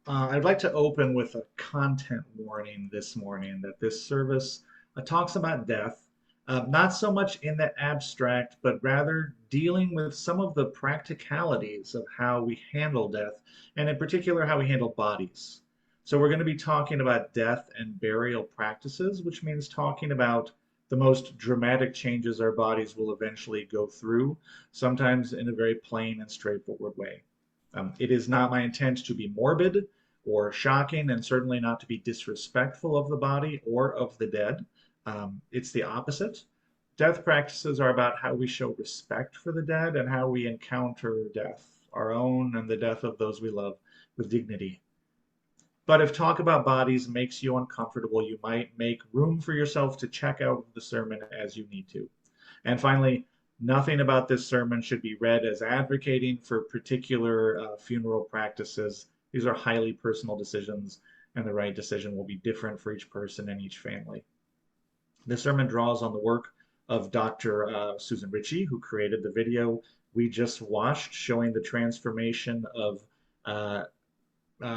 I'd like to open with a content warning this morning that this service talks about death, not so much in the abstract, but rather dealing with some of the practicalities of how we handle death, and in particular, how we handle bodies. So, we're going to be talking about death and burial practices, which means talking about the most dramatic changes our bodies will eventually go through, sometimes in a very plain and straightforward way. It is not my intent to be morbid or shocking, and certainly not to be disrespectful of the body or of the dead. It's the opposite. Death practices are about how we show respect for the dead and how we encounter death, our own and the death of those we love, with dignity. But if talk about bodies makes you uncomfortable, you might make room for yourself to check out the sermon as you need to. And finally, nothing about this sermon should be read as advocating for particular funeral practices. These are highly personal decisions, and the right decision will be different for each person and each family. This sermon draws on the work of Dr. Susan Ritchie, who created the video we just watched showing the transformation of uh,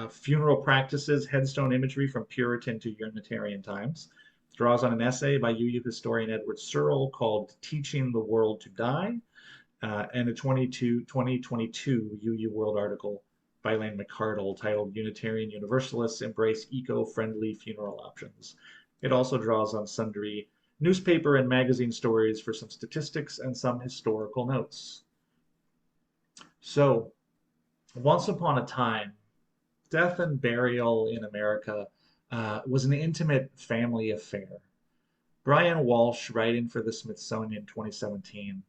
funeral practices, headstone imagery from Puritan to Unitarian times. Draws on an essay by UU historian Edward Searle called Teaching the World to Die, and a 2022 UU World article by Lane McCardle titled Unitarian Universalists Embrace Eco-Friendly Funeral Options. It also draws on sundry newspaper and magazine stories for some statistics and some historical notes. So, once upon a time, death and burial in America was an intimate family affair. Brian Walsh, writing for the Smithsonian in 2017,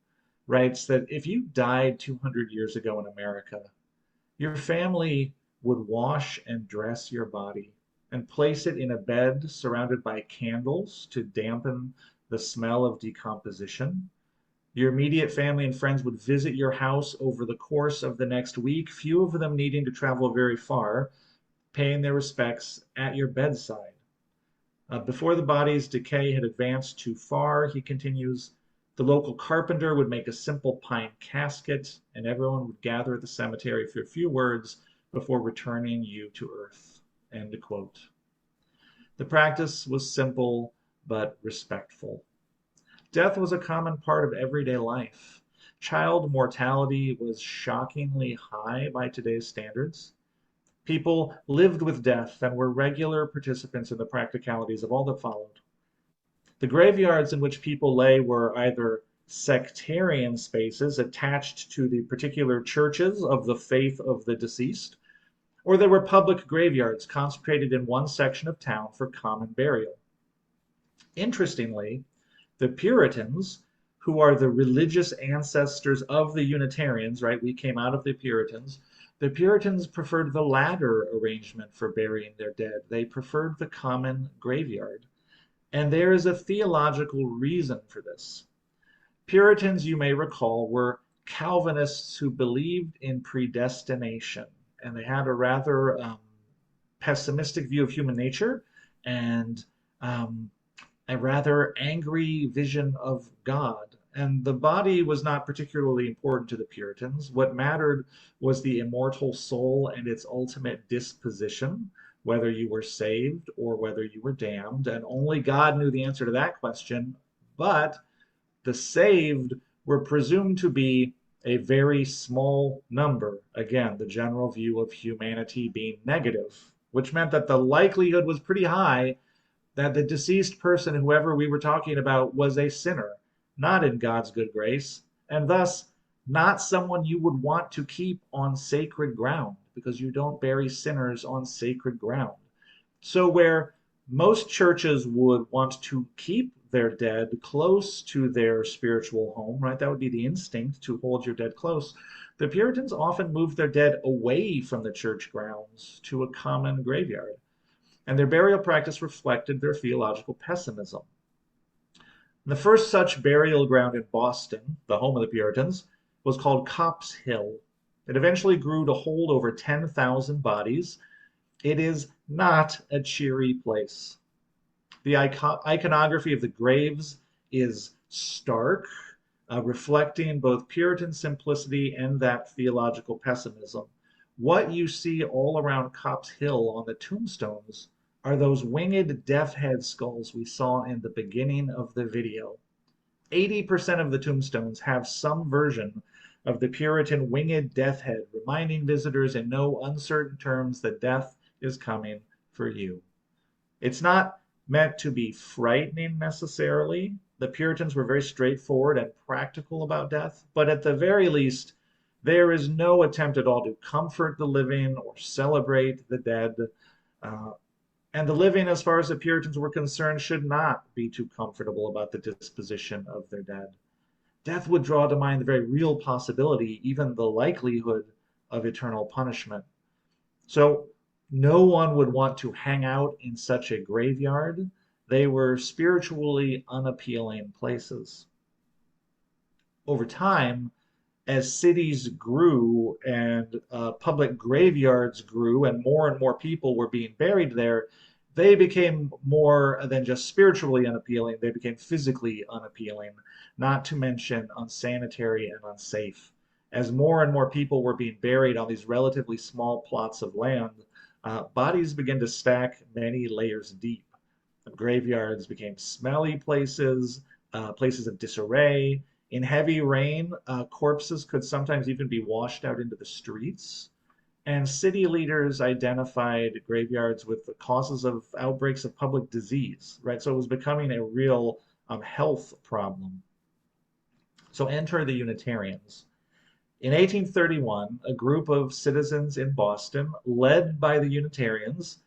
writes that if you died 200 years ago in America, your family would wash and dress your body and place it in a bed surrounded by candles to dampen the smell of decomposition. Your immediate family and friends would visit your house over the course of the next week, few of them needing to travel very far, paying their respects at your bedside. Before the body's decay had advanced too far, he continues, the local carpenter would make a simple pine casket, and everyone would gather at the cemetery for a few words before returning you to earth. End quote. The practice was simple but respectful. Death was a common part of everyday life. Child mortality was shockingly high by today's standards. People lived with death and were regular participants in the practicalities of all that followed. The graveyards in which people lay were either sectarian spaces attached to the particular churches of the faith of the deceased, or they were public graveyards concentrated in one section of town for common burial. Interestingly, the Puritans, who are the religious ancestors of the Unitarians, right? We came out of the Puritans preferred the latter arrangement for burying their dead. They preferred the common graveyard. And there is a theological reason for this. Puritans, you may recall, were Calvinists who believed in predestination, and they had a rather pessimistic view of human nature and a rather angry vision of God. And the body was not particularly important to the Puritans. What mattered was the immortal soul and its ultimate disposition, whether you were saved or whether you were damned. And only God knew the answer to that question. But the saved were presumed to be a very small number. Again, the general view of humanity being negative, which meant that the likelihood was pretty high that the deceased person, whoever we were talking about, was a sinner, not in God's good grace, and thus not someone you would want to keep on sacred ground, because you don't bury sinners on sacred ground. So, where most churches would want to keep their dead close to their spiritual home, right? That would be the instinct to hold your dead close. The Puritans often moved their dead away from the church grounds to a common graveyard, and their burial practice reflected their theological pessimism. The first such burial ground in Boston, the home of the Puritans, was called Copp's Hill. It eventually grew to hold over 10,000 bodies. It is not a cheery place. The iconography of the graves is stark, reflecting both Puritan simplicity and that theological pessimism. What you see all around Copp's Hill on the tombstones are those winged death head skulls we saw in the beginning of the video. 80% of the tombstones have some version of the Puritan winged death head, reminding visitors in no uncertain terms that death is coming for you. It's not meant to be frightening necessarily. The Puritans were very straightforward and practical about death, but at the very least, there is no attempt at all to comfort the living or celebrate the dead. Uh, and the living, as far as the Puritans were concerned, should not be too comfortable about the disposition of their dead. Death would draw to mind the very real possibility, even the likelihood of eternal punishment. So no one would want to hang out in such a graveyard. They were spiritually unappealing places. Over time, as cities grew and public graveyards grew and more people were being buried there, they became more than just spiritually unappealing. They became physically unappealing, not to mention unsanitary and unsafe. As more and more people were being buried on these relatively small plots of land, bodies began to stack many layers deep. Graveyards became smelly places, places of disarray. In heavy rain, corpses could sometimes even be washed out into the streets. And city leaders identified graveyards with the causes of outbreaks of public disease, right? So it was becoming a real health problem. So enter the Unitarians. In 1831, a group of citizens in Boston, led by the Unitarians,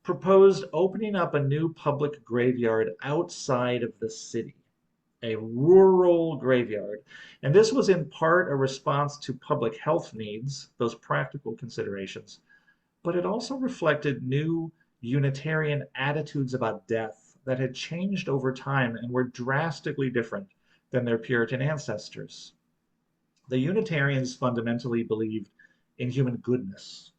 proposed opening up a new public graveyard outside of the city, a rural graveyard. And this was in part a response to public health needs, those practical considerations, but it also reflected new Unitarian attitudes about death that had changed over time and were drastically different than their Puritan ancestors. The Unitarians fundamentally believed in human goodness.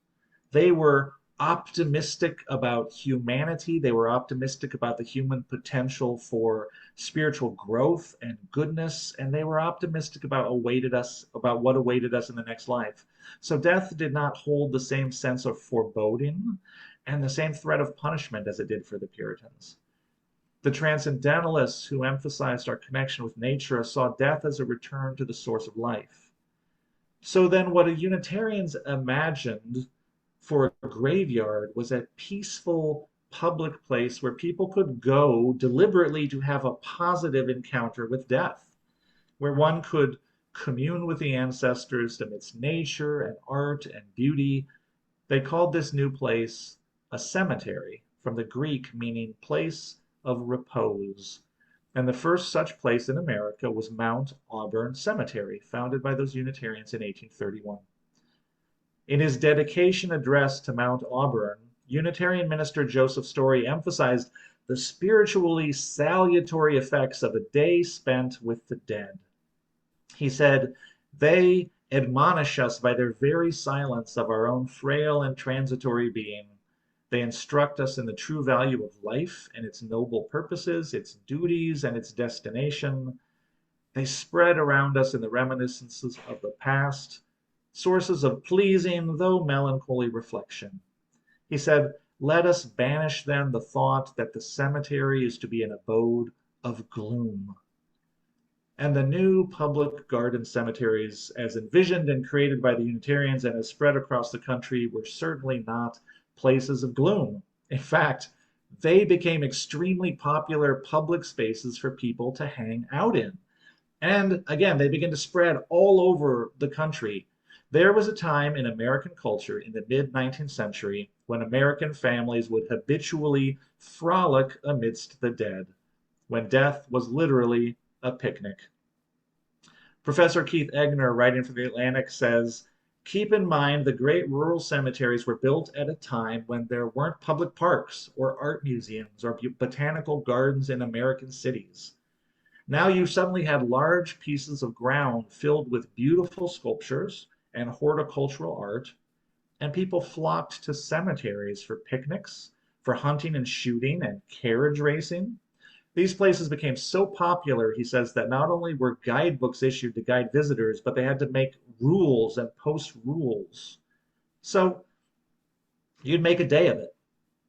They were optimistic about humanity. They were optimistic about the human potential for spiritual growth and goodness, and they were optimistic about what awaited us in the next life. So death did not hold the same sense of foreboding and the same threat of punishment as it did for the Puritans. The Transcendentalists, who emphasized our connection with nature, saw death as a return to the source of life. So then, what Unitarians imagined for a graveyard was a peaceful public place where people could go deliberately to have a positive encounter with death, where one could commune with the ancestors amidst nature and art and beauty. They called this new place a cemetery, from the Greek meaning place of repose. And the first such place in America was Mount Auburn Cemetery, founded by those Unitarians in 1831. In his dedication address to Mount Auburn, Unitarian minister Joseph Story emphasized the spiritually salutary effects of a day spent with the dead. He said, "They admonish us by their very silence of our own frail and transitory being. They instruct us in the true value of life and its noble purposes, its duties, and its destination. They spread around us in the reminiscences of the past, sources of pleasing though melancholy reflection." He said, "Let us banish then the thought that the cemetery is to be an abode of gloom." And the new public garden cemeteries, as envisioned and created by the Unitarians and as spread across the country, were certainly not places of gloom. In fact, they became extremely popular public spaces for people to hang out in. And again, they began to spread all over the country. There was a time in American culture in the mid-19th century when American families would habitually frolic amidst the dead, when death was literally a picnic. Professor Keith Egner, writing for The Atlantic, says, "Keep in mind the great rural cemeteries were built at a time when there weren't public parks or art museums or botanical gardens in American cities. Now you suddenly had large pieces of ground filled with beautiful sculptures and horticultural art, and people flocked to cemeteries for picnics, for hunting and shooting and carriage racing. These places became so popular," he says, "that not only were guidebooks issued to guide visitors, but they had to make rules and post rules. So you'd make a day of it.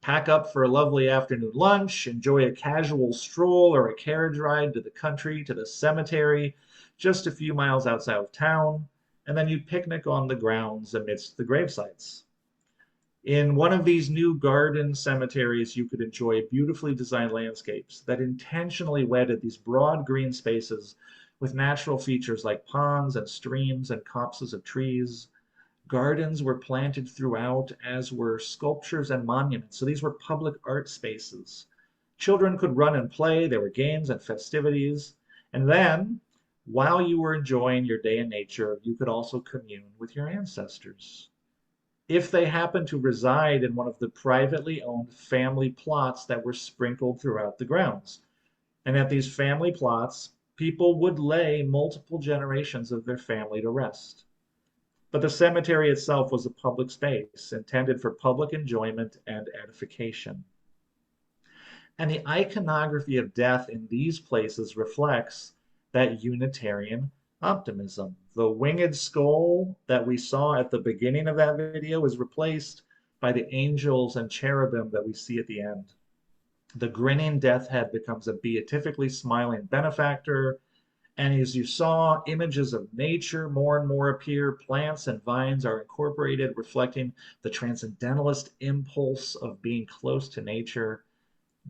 Pack up for a lovely afternoon lunch, enjoy a casual stroll or a carriage ride to the country, to the cemetery, just a few miles outside of town, and then you'd picnic on the grounds amidst the gravesites. In one of these new garden cemeteries, you could enjoy beautifully designed landscapes that intentionally wedded these broad green spaces with natural features like ponds and streams and copses of trees. Gardens were planted throughout, as were sculptures and monuments. So these were public art spaces. Children could run and play, there were games and festivities. And then, while you were enjoying your day in nature, you could also commune with your ancestors. If they happened to reside in one of the privately owned family plots that were sprinkled throughout the grounds. And at these family plots, people would lay multiple generations of their family to rest. But the cemetery itself was a public space intended for public enjoyment and edification. And the iconography of death in these places reflects that Unitarian optimism. The winged skull that we saw at the beginning of that video is replaced by the angels and cherubim that we see at the end. The grinning death head becomes a beatifically smiling benefactor. And as you saw, images of nature more and more appear. Plants and vines are incorporated, reflecting the transcendentalist impulse of being close to nature.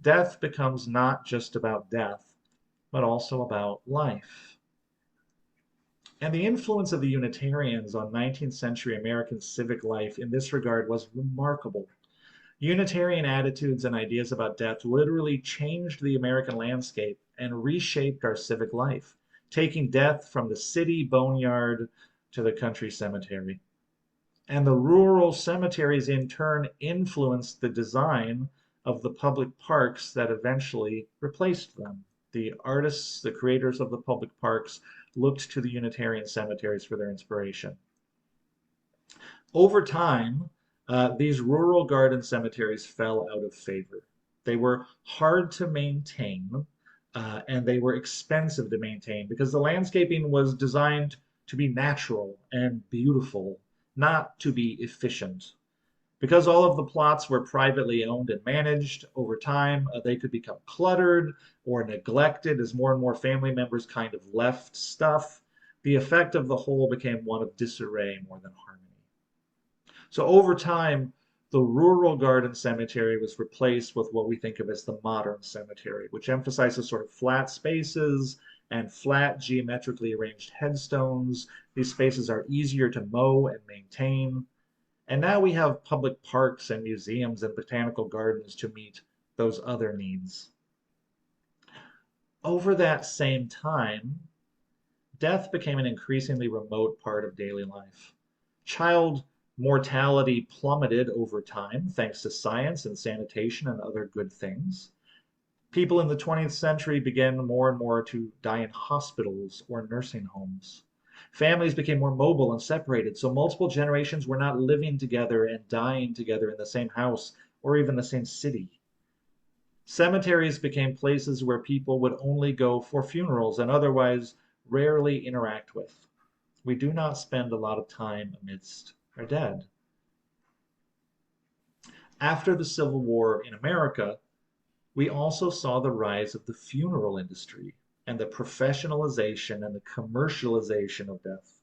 Death becomes not just about death, but also about life. And the influence of the Unitarians on 19th century American civic life in this regard was remarkable. Unitarian attitudes and ideas about death literally changed the American landscape and reshaped our civic life, taking death from the city boneyard to the country cemetery. And the rural cemeteries in turn influenced the design of the public parks that eventually replaced them. The artists, the creators of the public parks, looked to the Unitarian cemeteries for their inspiration. Over time, these rural garden cemeteries fell out of favor. They were hard to maintain, and they were expensive to maintain because the landscaping was designed to be natural and beautiful, not to be efficient. Because all of the plots were privately owned and managed, over time they could become cluttered or neglected as more and more family members kind of left stuff. The effect of the whole became one of disarray more than harmony. So over time, the rural garden cemetery was replaced with what we think of as the modern cemetery, which emphasizes sort of flat spaces and flat geometrically arranged headstones. These spaces are easier to mow and maintain. And now we have public parks and museums and botanical gardens to meet those other needs. Over that same time, death became an increasingly remote part of daily life. Child mortality plummeted over time thanks to science and sanitation and other good things. People in the 20th century began more and more to die in hospitals or nursing homes. Families became more mobile and separated, so multiple generations were not living together and dying together in the same house or even the same city. Cemeteries became places where people would only go for funerals and otherwise rarely interact with. We do not spend a lot of time amidst our dead. After the Civil War in America, we also saw the rise of the funeral industry and the professionalization and the commercialization of death.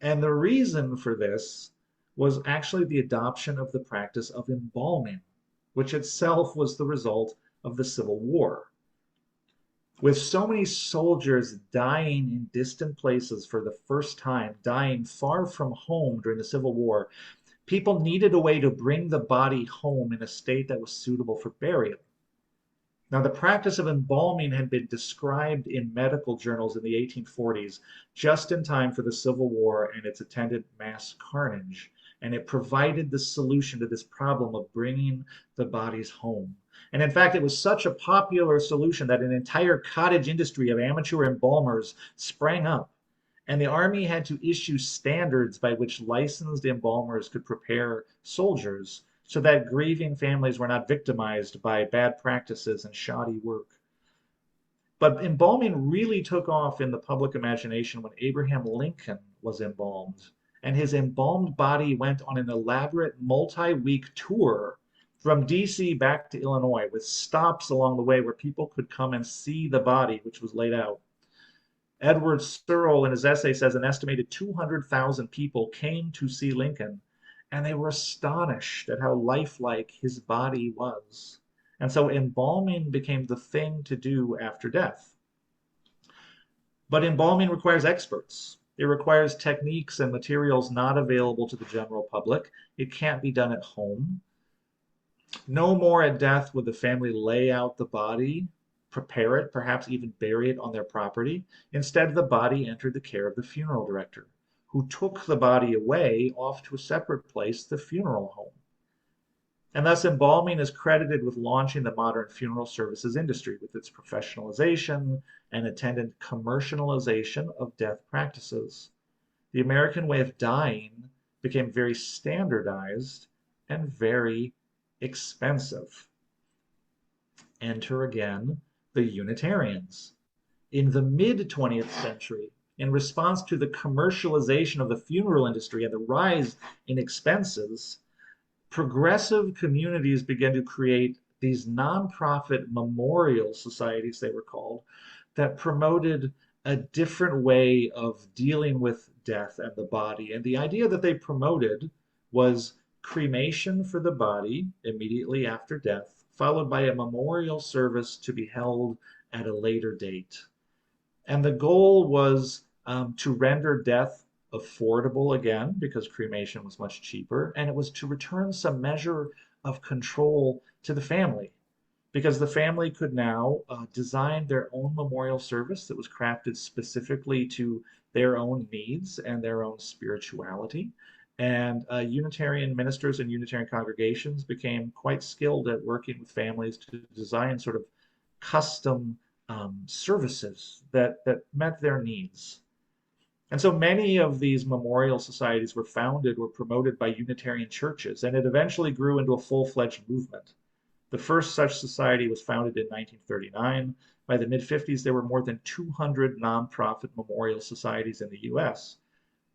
And the reason for this was actually the adoption of the practice of embalming, which itself was the result of the Civil War. With so many soldiers dying in distant places for the first time, dying far from home during the Civil War, people needed a way to bring the body home in a state that was suitable for burial. Now, the practice of embalming had been described in medical journals in the 1840s, just in time for the Civil War and its attendant mass carnage. And it provided the solution to this problem of bringing the bodies home. And in fact, it was such a popular solution that an entire cottage industry of amateur embalmers sprang up. And the Army had to issue standards by which licensed embalmers could prepare soldiers so that grieving families were not victimized by bad practices and shoddy work. But embalming really took off in the public imagination when Abraham Lincoln was embalmed. and his embalmed body went on an elaborate multi-week tour from DC back to Illinois with stops along the way where people could come and see the body, which was laid out. Edward Searle, in his essay, says an estimated 200,000 people came to see Lincoln, and they were astonished at how lifelike his body was. And so embalming became the thing to do after death. But embalming requires experts. It requires techniques and materials not available to the general public. It can't be done at home. No more at death would the family lay out the body, prepare it, perhaps even bury it on their property. Instead, the body entered the care of the funeral director, who took the body away off to a separate place, the funeral home. And thus, embalming is credited with launching the modern funeral services industry with its professionalization and attendant commercialization of death practices. The American way of dying became very standardized and very expensive. Enter again the Unitarians. In the mid 20th century, in response to the commercialization of the funeral industry and the rise in expenses, progressive communities began to create these nonprofit memorial societies, they were called, that promoted a different way of dealing with death and the body. And the idea that they promoted was cremation for the body immediately after death, followed by a memorial service to be held at a later date. And the goal was to render death affordable again, because cremation was much cheaper, and it was to return some measure of control to the family, because the family could now design their own memorial service that was crafted specifically to their own needs and their own spirituality. And Unitarian ministers and Unitarian congregations became quite skilled at working with families to design sort of custom services that met their needs. And so many of these memorial societies were founded or promoted by Unitarian churches, and it eventually grew into a full-fledged movement. The first such society was founded in 1939. By the mid-50s, there were more than 200 nonprofit memorial societies in the US.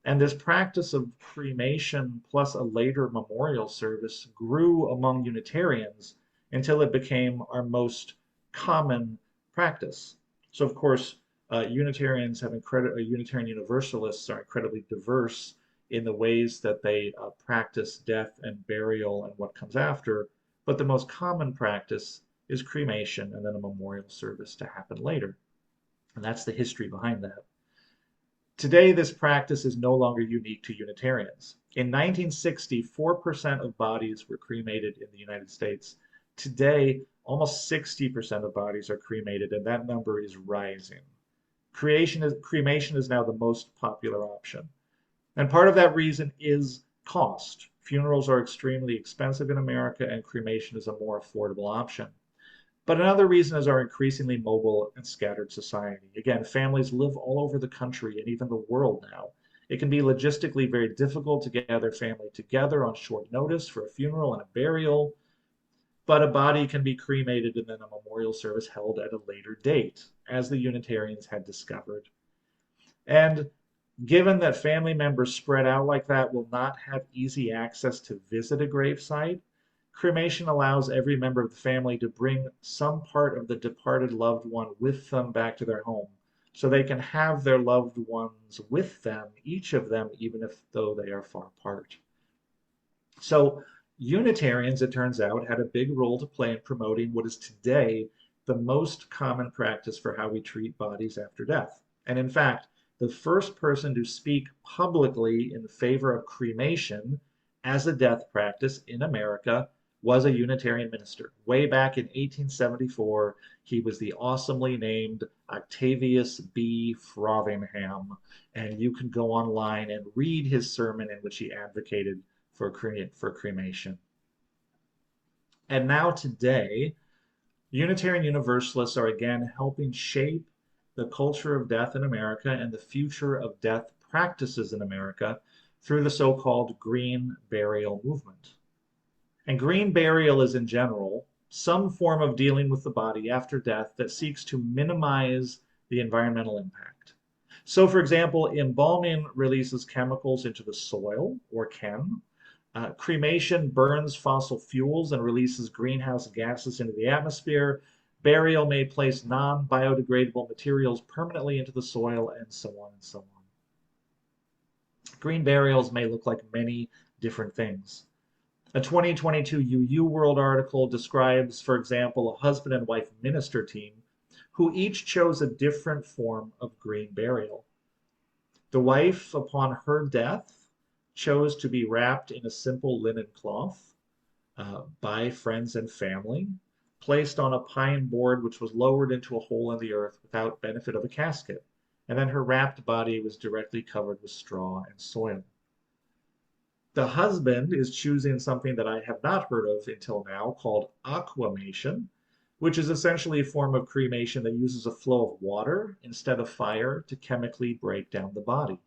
And this practice of cremation plus a later memorial service grew among Unitarians until it became our most common practice. So, of course, Unitarians have Unitarian Universalists are incredibly diverse in the ways that they practice death and burial and what comes after. But the most common practice is cremation and then a memorial service to happen later. And that's the history behind that. Today, this practice is no longer unique to Unitarians. In 1960, 4% of bodies were cremated in the United States. Today, almost 60% of bodies are cremated, and that number is rising. Cremation is now the most popular option. And part of that reason is cost. Funerals are extremely expensive in America, and cremation is a more affordable option. But another reason is our increasingly mobile and scattered society. Again, families live all over the country and even the world now. It can be logistically very difficult to gather family together on short notice for a funeral and a burial, but a body can be cremated and then a memorial service held at a later date, as the Unitarians had discovered. And given that family members spread out like that will not have easy access to visit a gravesite, cremation allows every member of the family to bring some part of the departed loved one with them back to their home, so they can have their loved ones with them, each of them, even if though they are far apart. So Unitarians, it turns out, had a big role to play in promoting what is today the most common practice for how we treat bodies after death. And in fact, the first person to speak publicly in favor of cremation as a death practice in America was a Unitarian minister. Way back in 1874, he was the awesomely named Octavius B. Frothingham, and you can go online and read his sermon in which he advocated for cremation. And now today, Unitarian Universalists are again helping shape the culture of death in America and the future of death practices in America through the so-called green burial movement. And green burial is, in general, some form of dealing with the body after death that seeks to minimize the environmental impact. So, for example, embalming releases chemicals into the soil, or can. Cremation burns fossil fuels and releases greenhouse gases into the atmosphere. Burial may place non-biodegradable materials permanently into the soil, and so on and so on. Green burials may look like many different things. A 2022 UU World article describes, for example, a husband and wife minister team who each chose a different form of green burial. The wife, upon her death, chose to be wrapped in a simple linen cloth by friends and family, placed on a pine board which was lowered into a hole in the earth without benefit of a casket, and then her wrapped body was directly covered with straw and soil. The husband is choosing something that I have not heard of until now called aquamation, which is essentially a form of cremation that uses a flow of water instead of fire to chemically break down the body.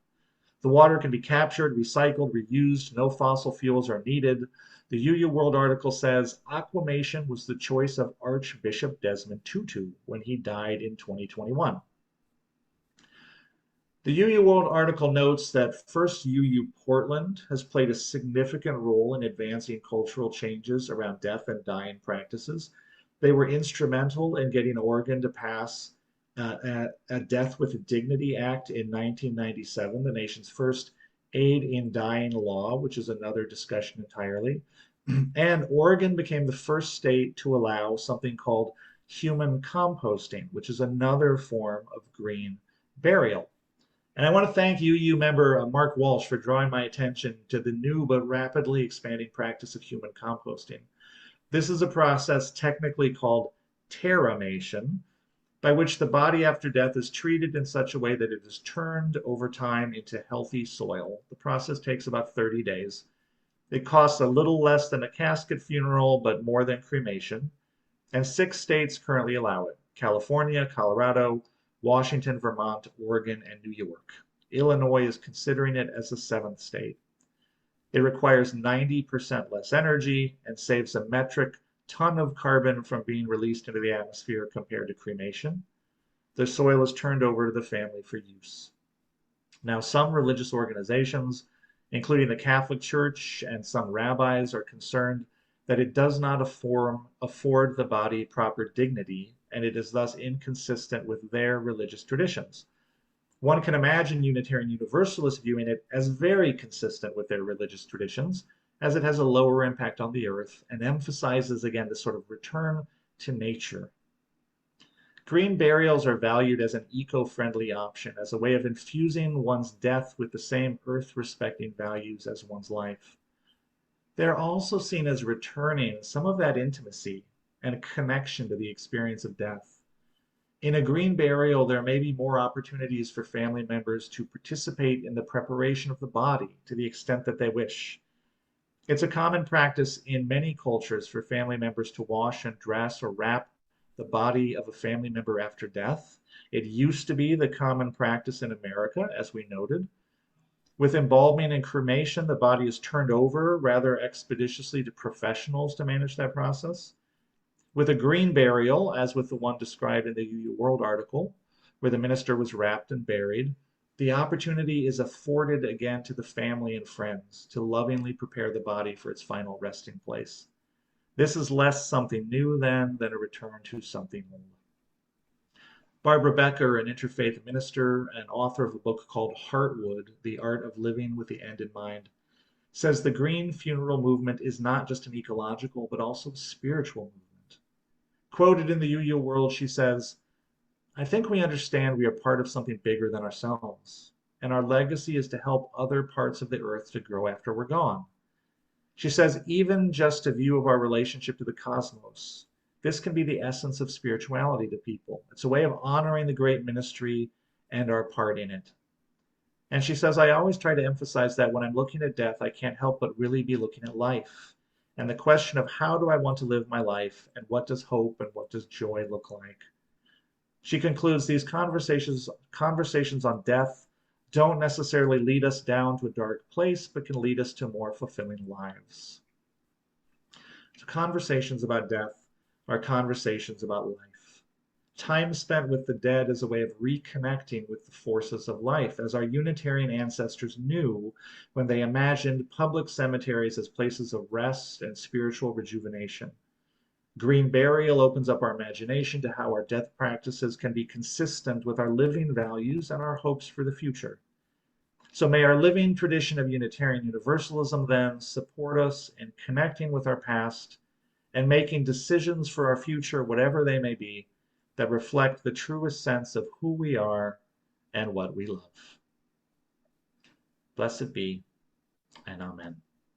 The water can be captured, recycled, reused. No fossil fuels are needed. The UU World article says aquamation was the choice of Archbishop Desmond Tutu when he died in 2021. The UU World article notes that First UU Portland has played a significant role in advancing cultural changes around death and dying practices. They were instrumental in getting Oregon to pass a Death with Dignity Act in 1997, the nation's first aid in dying law, which is another discussion entirely. And Oregon became the first state to allow something called human composting, which is another form of green burial. And I want to thank UU member Mark Walsh for drawing my attention to the new but rapidly expanding practice of human composting. This is a process technically called terramation, by which the body after death is treated in such a way that it is turned over time into healthy soil. The process takes about 30 days. It costs a little less than a casket funeral, but more than cremation. And 6 states currently allow it: California, Colorado, Washington, Vermont, Oregon, and New York. Illinois is considering it as the 7th state. It requires 90% less energy and saves a metric ton of carbon from being released into the atmosphere compared to cremation. The soil is turned over to the family for use. Now, some religious organizations, including the Catholic Church and some rabbis, are concerned that it does not afford the body proper dignity, and it is thus inconsistent with their religious traditions. One can imagine Unitarian Universalists viewing it as very consistent with their religious traditions, as it has a lower impact on the earth and emphasizes again this sort of return to nature. Green burials are valued as an eco-friendly option, as a way of infusing one's death with the same earth-respecting values as one's life. They're also seen as returning some of that intimacy and connection to the experience of death. In a green burial, there may be more opportunities for family members to participate in the preparation of the body to the extent that they wish. It's a common practice in many cultures for family members to wash and dress or wrap the body of a family member after death. It used to be the common practice in America, as we noted. With embalming and cremation, the body is turned over rather expeditiously to professionals to manage that process. With a green burial, as with the one described in the UU World article, where the minister was wrapped and buried, the opportunity is afforded again to the family and friends to lovingly prepare the body for its final resting place. This is less something new than a return to something old. Barbara Becker, an interfaith minister and author of a book called Heartwood, The Art of Living with the End in Mind, says the green funeral movement is not just an ecological, but also a spiritual movement. Quoted in the UU World, she says, "I think we understand we are part of something bigger than ourselves, and our legacy is to help other parts of the earth to grow after we're gone." She says, even just a view of our relationship to the cosmos, this can be the essence of spirituality to people. It's a way of honoring the great ministry and our part in it. And she says, I always try to emphasize that when I'm looking at death, I can't help but really be looking at life and the question of how do I want to live my life, and what does hope and what does joy look like? She concludes, these conversations on death don't necessarily lead us down to a dark place, but can lead us to more fulfilling lives. So conversations about death are conversations about life. Time spent with the dead is a way of reconnecting with the forces of life, as our Unitarian ancestors knew when they imagined public cemeteries as places of rest and spiritual rejuvenation. Green burial opens up our imagination to how our death practices can be consistent with our living values and our hopes for the future. So may our living tradition of Unitarian Universalism then support us in connecting with our past and making decisions for our future, whatever they may be, that reflect the truest sense of who we are and what we love. Blessed be, and amen.